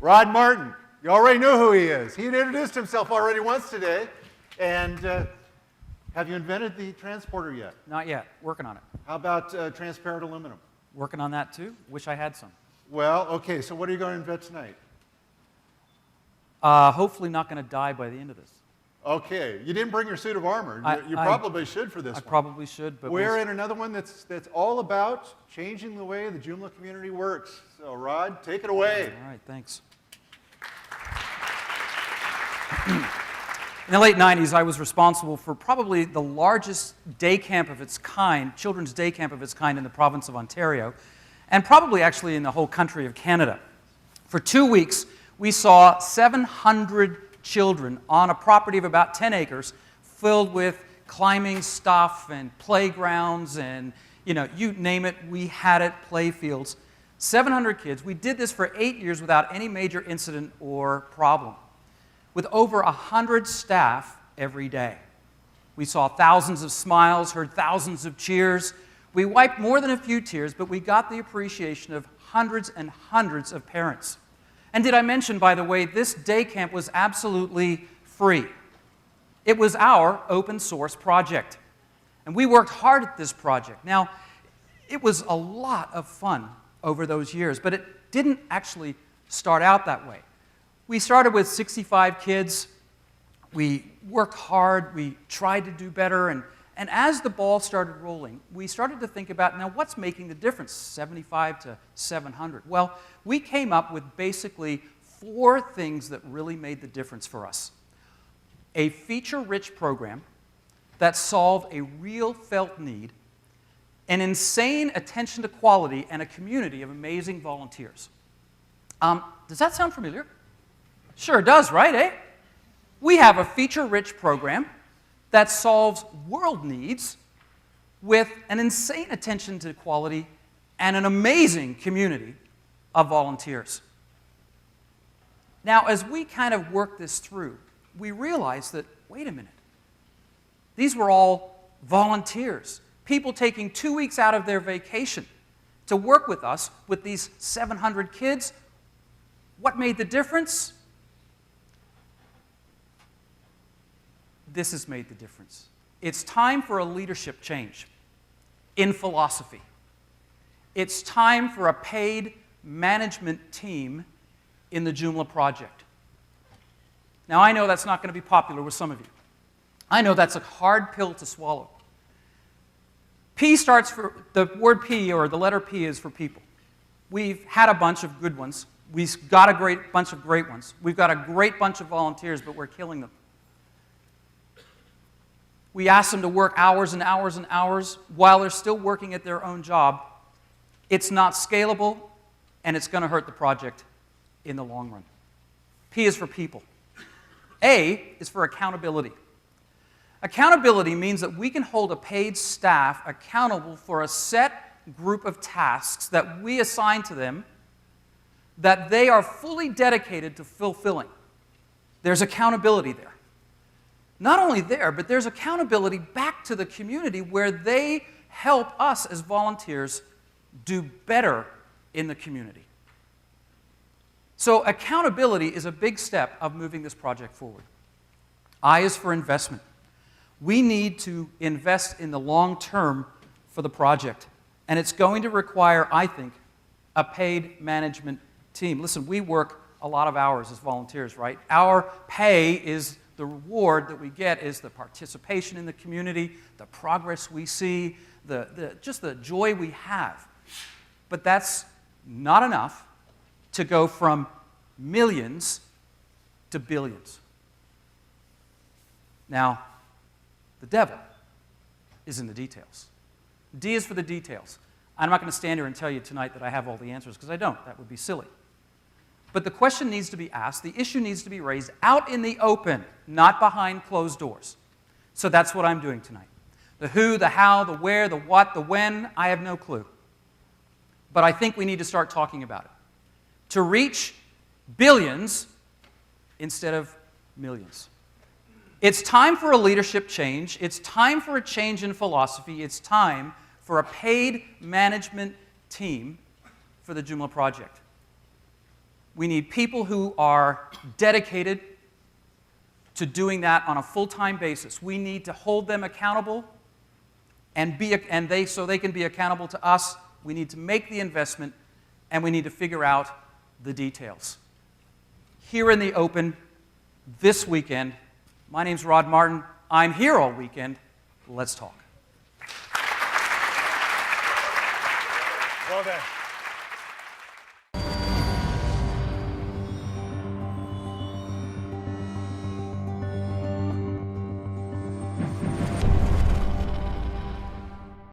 Rod Martin. You already know who he is. He introduced himself already once today. And have you invented the transporter yet? Not yet. Working on it. How about transparent aluminum? Working on that too. Wish I had some. Well, okay, so what are you going to invent tonight? Hopefully not going to die by the end of this. Okay, you didn't bring your suit of armor. You probably should for this one. I probably should, but we're in another one that's all about changing the way the Joomla community works. So, Rod, take it away. All right, thanks. In the late 90s, I was responsible for probably the largest day camp of its kind, children's day camp of its kind in the province of Ontario, and probably actually in the whole country of Canada. For 2 weeks, we saw 700 children on a property of about 10 acres filled with climbing stuff and playgrounds and, you name it, we had it, play fields. 700 kids. We did this for 8 years without any major incident or problem, with over 100 staff every day. We saw thousands of smiles, heard thousands of cheers. We wiped more than a few tears, but we got the appreciation of hundreds and hundreds of parents. And did I mention, by the way, this day camp was absolutely free. It was our open source project. And we worked hard at this project. Now, it was a lot of fun over those years, but it didn't actually start out that way. We started with 65 kids. We worked hard. We tried to do better. And as the ball started rolling, we started to think about, now, what's making the difference, 75 to 700? Well, we came up with basically 4 things that really made the difference for us. A feature-rich program that solved a real felt need, an insane attention to quality, and a community of amazing volunteers. Does that sound familiar? Sure does, right, eh? We have a feature-rich program that solves world needs with an insane attention to quality and an amazing community of volunteers. Now, as we kind of worked this through, we realized that, wait a minute, these were all volunteers, people taking 2 weeks out of their vacation to work with us with these 700 kids. What made the difference? This has made the difference. It's time for a leadership change in philosophy. It's time for a paid management team in the Joomla project. Now, I know that's not going to be popular with some of you. I know that's a hard pill to swallow. P starts for, the word P, or the letter P, is for people. We've had a bunch of good ones. We've got a great bunch of great ones. We've got a great bunch of volunteers, but we're killing them. We ask them to work hours and hours and hours while they're still working at their own job. It's not scalable, and it's going to hurt the project in the long run. P is for people. A is for accountability. Accountability means that we can hold a paid staff accountable for a set group of tasks that we assign to them that they are fully dedicated to fulfilling. There's accountability there. Not only there, but there's accountability back to the community where they help us as volunteers do better in the community. So accountability is a big step of moving this project forward. I is for investment. We need to invest in the long term for the project, and it's going to require, I think, a paid management team. Listen, we work a lot of hours as volunteers, right? Our pay is the reward that we get is the participation in the community, the progress we see, just the joy we have. But that's not enough to go from millions to billions. Now, the devil is in the details. D is for the details. I'm not going to stand here and tell you tonight that I have all the answers, because I don't. That would be silly. But the question needs to be asked, the issue needs to be raised out in the open, not behind closed doors. So that's what I'm doing tonight. The who, the how, the where, the what, the when, I have no clue. But I think we need to start talking about it. To reach billions instead of millions. It's time for a leadership change. It's time for a change in philosophy. It's time for a paid management team for the Joomla project. We need people who are dedicated to doing that on a full-time basis. We need to hold them accountable so they can be accountable to us. We need to make the investment, and we need to figure out the details. Here in the open, this weekend, my name's Rod Martin. I'm here all weekend. Let's talk. Well done.